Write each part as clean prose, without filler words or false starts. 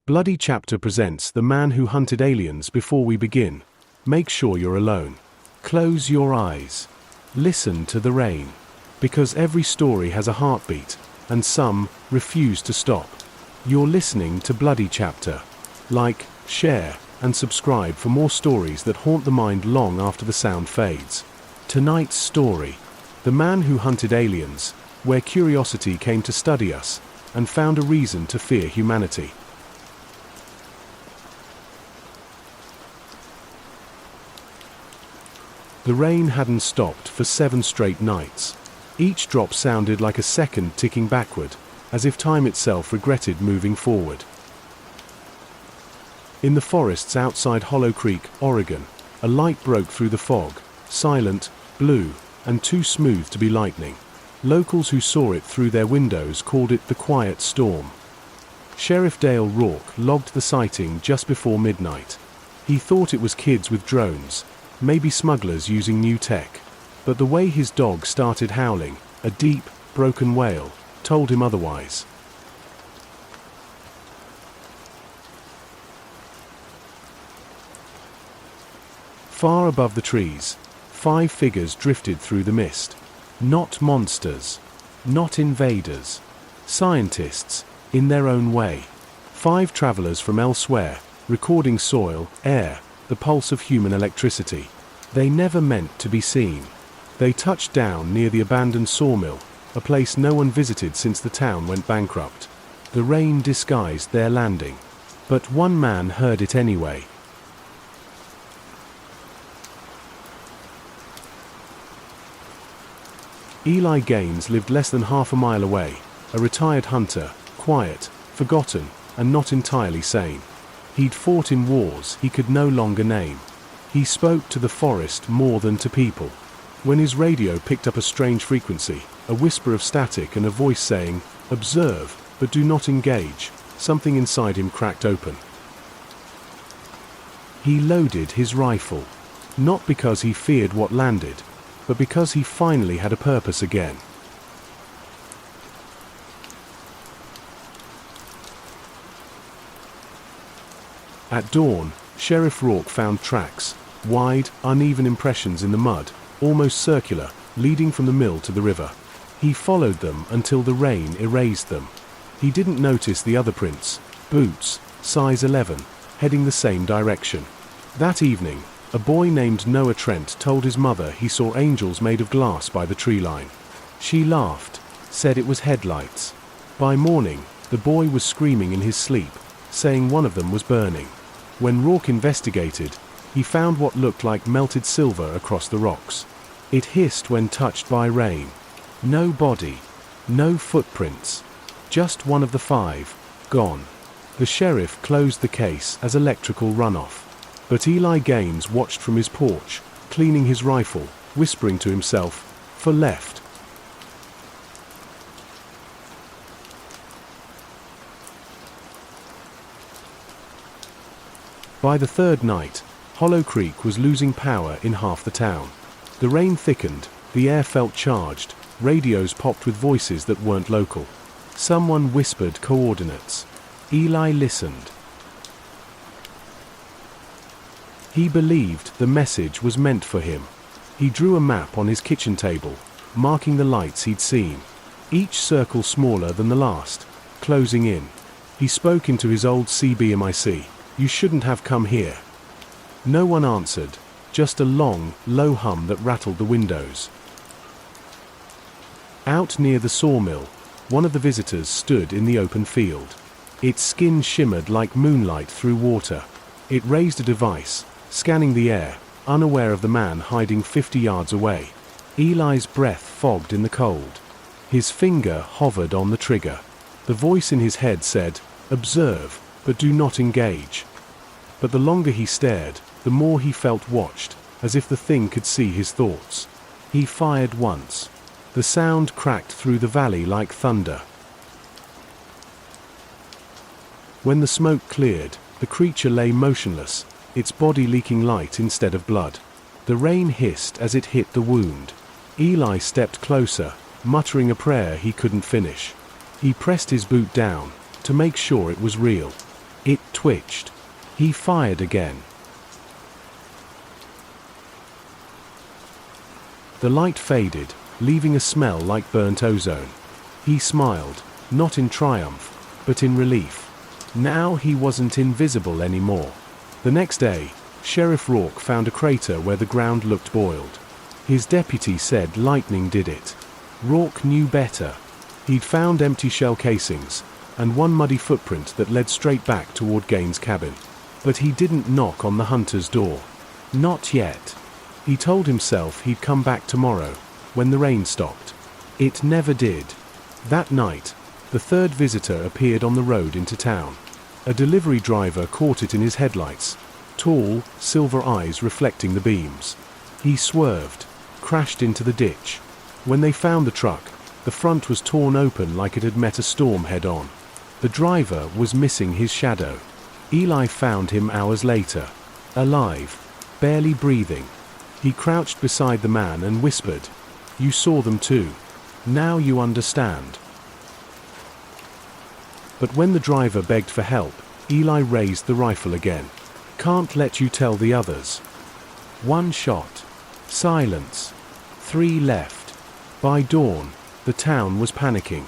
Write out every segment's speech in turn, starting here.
Bloody Chapter presents The Man Who Hunted Aliens. Before we begin, make sure you're alone. Close your eyes. Listen to the rain. Because every story has a heartbeat, and some refuse to stop. You're listening to Bloody Chapter. Like, share, and subscribe for more stories that haunt the mind long after the sound fades. Tonight's story: The Man Who Hunted Aliens, where curiosity came to study us, and found a reason to fear humanity. The rain hadn't stopped for 7 straight nights. Each drop sounded like a second ticking backward, as if time itself regretted moving forward. In the forests outside Hollow Creek, Oregon, a light broke through the fog, silent, blue, and too smooth to be lightning. Locals who saw it through their windows called it the Quiet Storm. Sheriff Dale Rourke logged the sighting just before midnight. He thought it was kids with drones, maybe smugglers using new tech. But the way his dog started howling, a deep, broken wail, told him otherwise. Far above the trees, 5 figures drifted through the mist. Not monsters. Not invaders. Scientists, in their own way. 5 travelers from elsewhere, recording soil, air, the pulse of human electricity. They never meant to be seen. They touched down near the abandoned sawmill, a place no one visited since the town went bankrupt. The rain disguised their landing. But one man heard it anyway. Eli Gaines lived less than half a mile away, a retired hunter, quiet, forgotten, and not entirely sane. He'd fought in wars he could no longer name. He spoke to the forest more than to people. When his radio picked up a strange frequency, a whisper of static and a voice saying, "Observe, but do not engage," something inside him cracked open. He loaded his rifle. Not because he feared what landed, but because he finally had a purpose again. At dawn, Sheriff Rourke found tracks, wide, uneven impressions in the mud, almost circular, leading from the mill to the river. He followed them until the rain erased them. He didn't notice the other prints, boots, size 11, heading the same direction. That evening, a boy named Noah Trent told his mother he saw angels made of glass by the tree line. She laughed, said it was headlights. By morning, the boy was screaming in his sleep, saying one of them was burning. When Rourke investigated, he found what looked like melted silver across the rocks. It hissed when touched by rain. No body, no footprints, just one of the 5, gone. The sheriff closed the case as electrical runoff. But Eli Gaines watched from his porch, cleaning his rifle, whispering to himself, "For left." By the 3rd night, Hollow Creek was losing power in half the town. The rain thickened, the air felt charged, radios popped with voices that weren't local. Someone whispered coordinates. Eli listened. He believed the message was meant for him. He drew a map on his kitchen table, marking the lights he'd seen, each circle smaller than the last, closing in. He spoke into his old CBMIC, "You shouldn't have come here." No one answered, just a long, low hum that rattled the windows. Out near the sawmill, one of the visitors stood in the open field. Its skin shimmered like moonlight through water. It raised a device, scanning the air, unaware of the man hiding 50 yards away. Eli's breath fogged in the cold. His finger hovered on the trigger. The voice in his head said, "Observe, but do not engage." But the longer he stared, the more he felt watched, as if the thing could see his thoughts. He fired once. The sound cracked through the valley like thunder. When the smoke cleared, the creature lay motionless, its body leaking light instead of blood. The rain hissed as it hit the wound. Eli stepped closer, muttering a prayer he couldn't finish. He pressed his boot down, to make sure it was real. It twitched. He fired again. The light faded, leaving a smell like burnt ozone. He smiled, not in triumph, but in relief. Now he wasn't invisible anymore. The next day, Sheriff Rourke found a crater where the ground looked boiled. His deputy said lightning did it. Rourke knew better. He'd found empty shell casings, and one muddy footprint that led straight back toward Gaines' cabin. But he didn't knock on the hunter's door. Not yet. He told himself he'd come back tomorrow, when the rain stopped. It never did. That night, the third visitor appeared on the road into town. A delivery driver caught it in his headlights, tall, silver eyes reflecting the beams. He swerved, crashed into the ditch. When they found the truck, the front was torn open like it had met a storm head-on. The driver was missing his shadow. Eli found him hours later, alive, barely breathing. He crouched beside the man and whispered, "You saw them too. Now you understand." But when the driver begged for help, Eli raised the rifle again. "Can't let you tell the others." One shot. Silence. 3 left. By dawn, the town was panicking.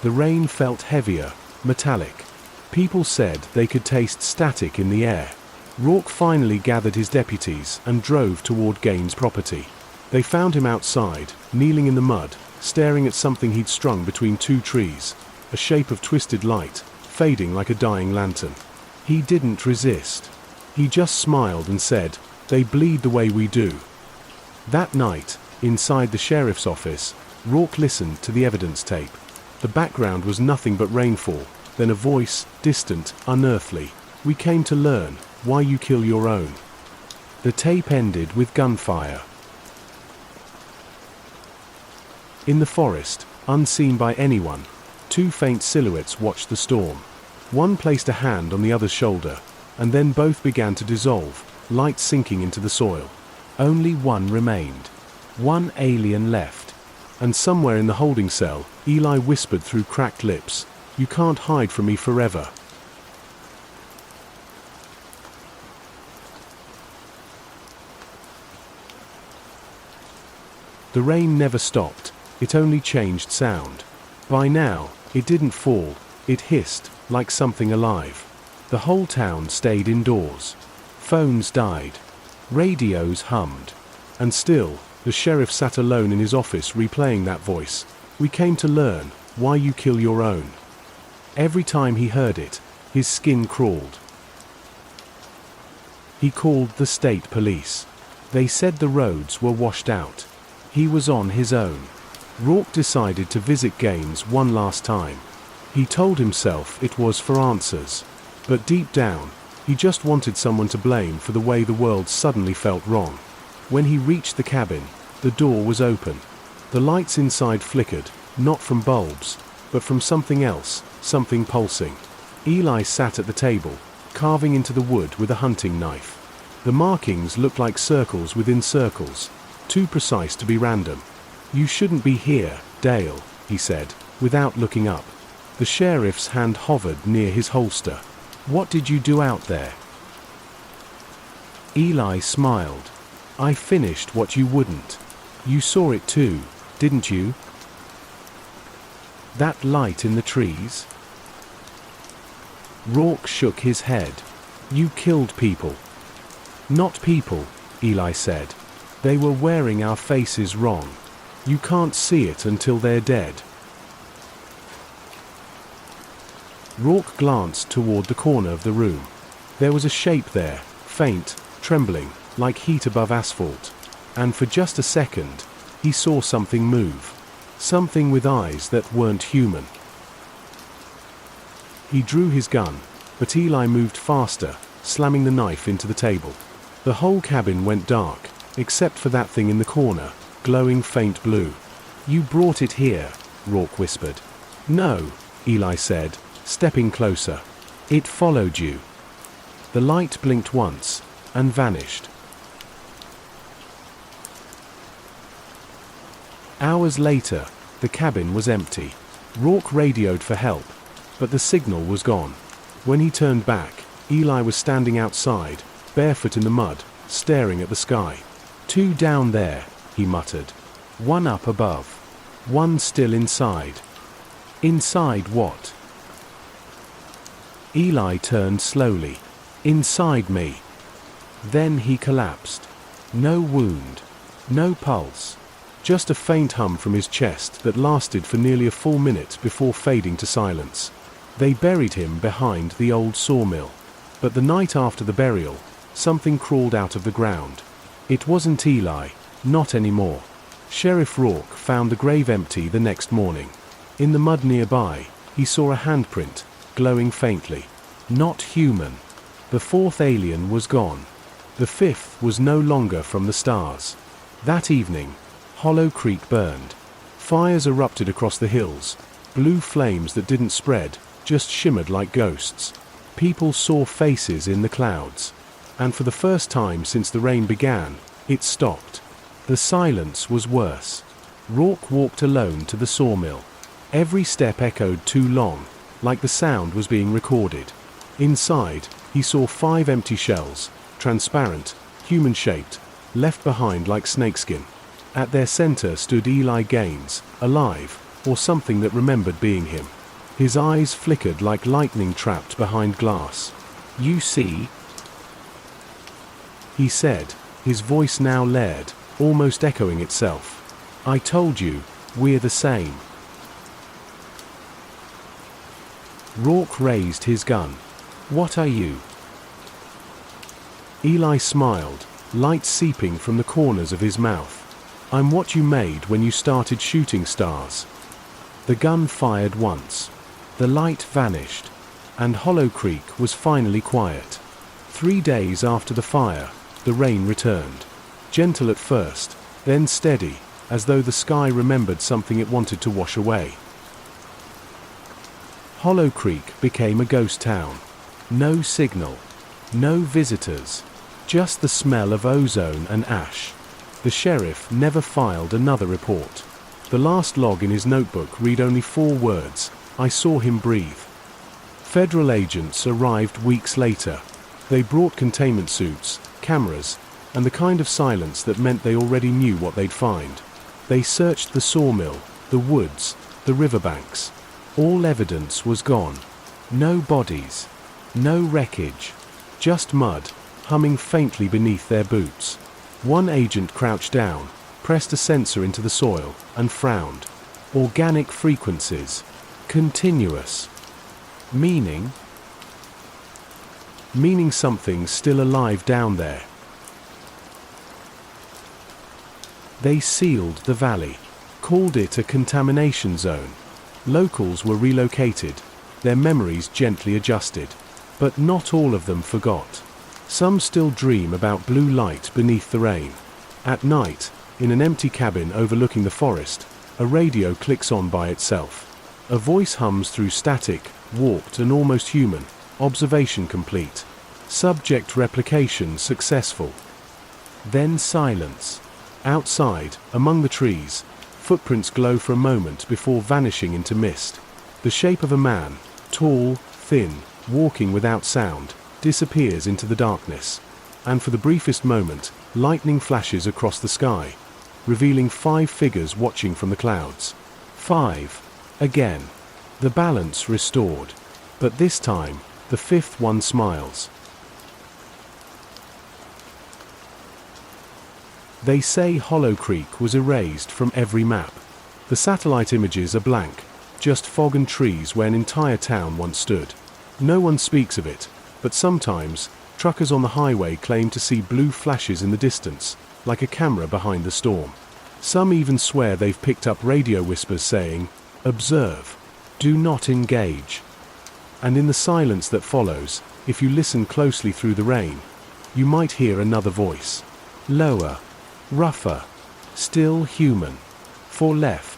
The rain felt heavier, metallic. People said they could taste static in the air. Rourke finally gathered his deputies and drove toward Gaines' property. They found him outside, kneeling in the mud, staring at something he'd strung between 2 trees, a shape of twisted light, fading like a dying lantern. He didn't resist. He just smiled and said, "They bleed the way we do." That night, inside the sheriff's office, Rourke listened to the evidence tape. The background was nothing but rainfall, then a voice, distant, unearthly. "We came to learn why you kill your own." The tape ended with gunfire. In the forest, unseen by anyone, 2 faint silhouettes watched the storm. One placed a hand on the other's shoulder, and then both began to dissolve, light sinking into the soil. Only one remained. One alien left. And somewhere in the holding cell, Eli whispered through cracked lips, "You can't hide from me forever." The rain never stopped, it only changed sound. By now, it didn't fall, it hissed, like something alive. The whole town stayed indoors. Phones died. Radios hummed. And still, the sheriff sat alone in his office replaying that voice. "We came to learn why you kill your own." Every time he heard it, his skin crawled. He called the state police. They said the roads were washed out. He was on his own. Rourke decided to visit Gaines one last time. He told himself it was for answers. But deep down, he just wanted someone to blame for the way the world suddenly felt wrong. When he reached the cabin, the door was open. The lights inside flickered, not from bulbs, but from something else, something pulsing. Eli sat at the table, carving into the wood with a hunting knife. The markings looked like circles within circles, too precise to be random. "You shouldn't be here, Dale," he said, without looking up. The sheriff's hand hovered near his holster. "What did you do out there?" Eli smiled. "I finished what you wouldn't. You saw it too, didn't you? That light in the trees?" Rourke shook his head. "You killed people." "Not people," Eli said. "They were wearing our faces wrong. You can't see it until they're dead." Rourke glanced toward the corner of the room. There was a shape there, faint, trembling, like heat above asphalt. And for just a second, he saw something move. Something with eyes that weren't human. He drew his gun, but Eli moved faster, slamming the knife into the table. The whole cabin went dark, except for that thing in the corner, glowing faint blue. "You brought it here," Rourke whispered. "No," Eli said, stepping closer. "It followed you." The light blinked once, and vanished. Hours later, the cabin was empty. Rourke radioed for help, but the signal was gone. When he turned back, Eli was standing outside, barefoot in the mud, staring at the sky. "Two down there," he muttered. "One up above. One still inside." "Inside what?" Eli turned slowly. "Inside me." Then he collapsed. No wound. No pulse. Just a faint hum from his chest that lasted for nearly a full minute before fading to silence. They buried him behind the old sawmill. But the night after the burial, something crawled out of the ground. It wasn't Eli, not anymore. Sheriff Rourke found the grave empty the next morning. In the mud nearby, he saw a handprint, glowing faintly. Not human. The fourth alien was gone. The fifth was no longer from the stars. That evening, Hollow Creek burned. Fires erupted across the hills, blue flames that didn't spread, just shimmered like ghosts. People saw faces in the clouds. And for the first time since the rain began, it stopped. The silence was worse. Rourke walked alone to the sawmill. Every step echoed too long, like the sound was being recorded. Inside, he saw 5 empty shells, transparent, human-shaped, left behind like snakeskin. At their center stood Eli Gaines, alive, or something that remembered being him. His eyes flickered like lightning trapped behind glass. "You see?" he said, his voice now layered, almost echoing itself. "I told you, we're the same." Rourke raised his gun. "What are you?" Eli smiled, light seeping from the corners of his mouth. "I'm what you made when you started shooting stars." The gun fired once. The light vanished, and Hollow Creek was finally quiet. 3 days after the fire, the rain returned. Gentle at first, then steady, as though the sky remembered something it wanted to wash away. Hollow Creek became a ghost town. No signal. No visitors. Just the smell of ozone and ash. The sheriff never filed another report. The last log in his notebook read only 4 words: "I saw him breathe." Federal agents arrived weeks later. They brought containment suits, cameras, and the kind of silence that meant they already knew what they'd find. They searched the sawmill, the woods, the riverbanks. All evidence was gone. No bodies. No wreckage. Just mud, humming faintly beneath their boots. One agent crouched down, pressed a sensor into the soil, and frowned. Organic frequencies. Continuous. Meaning? Meaning something's still alive down there. They sealed the valley. Called it a contamination zone. Locals were relocated, their memories gently adjusted. But not all of them forgot. Some still dream about blue light beneath the rain. At night, in an empty cabin overlooking the forest, a radio clicks on by itself. A voice hums through static, warped and almost human. Observation complete. Subject replication successful. Then silence. Outside, among the trees, footprints glow for a moment before vanishing into mist. The shape of a man, tall, thin, walking without sound, disappears into the darkness. And for the briefest moment, lightning flashes across the sky, revealing 5 figures watching from the clouds. 5. Again. The balance restored. But this time, the 5th one smiles. They say Hollow Creek was erased from every map. The satellite images are blank, just fog and trees where an entire town once stood. No one speaks of it, but sometimes, truckers on the highway claim to see blue flashes in the distance, like a camera behind the storm. Some even swear they've picked up radio whispers saying, "Observe. Do not engage." And in the silence that follows, if you listen closely through the rain, you might hear another voice. Lower. Rougher. Still human. 4 left.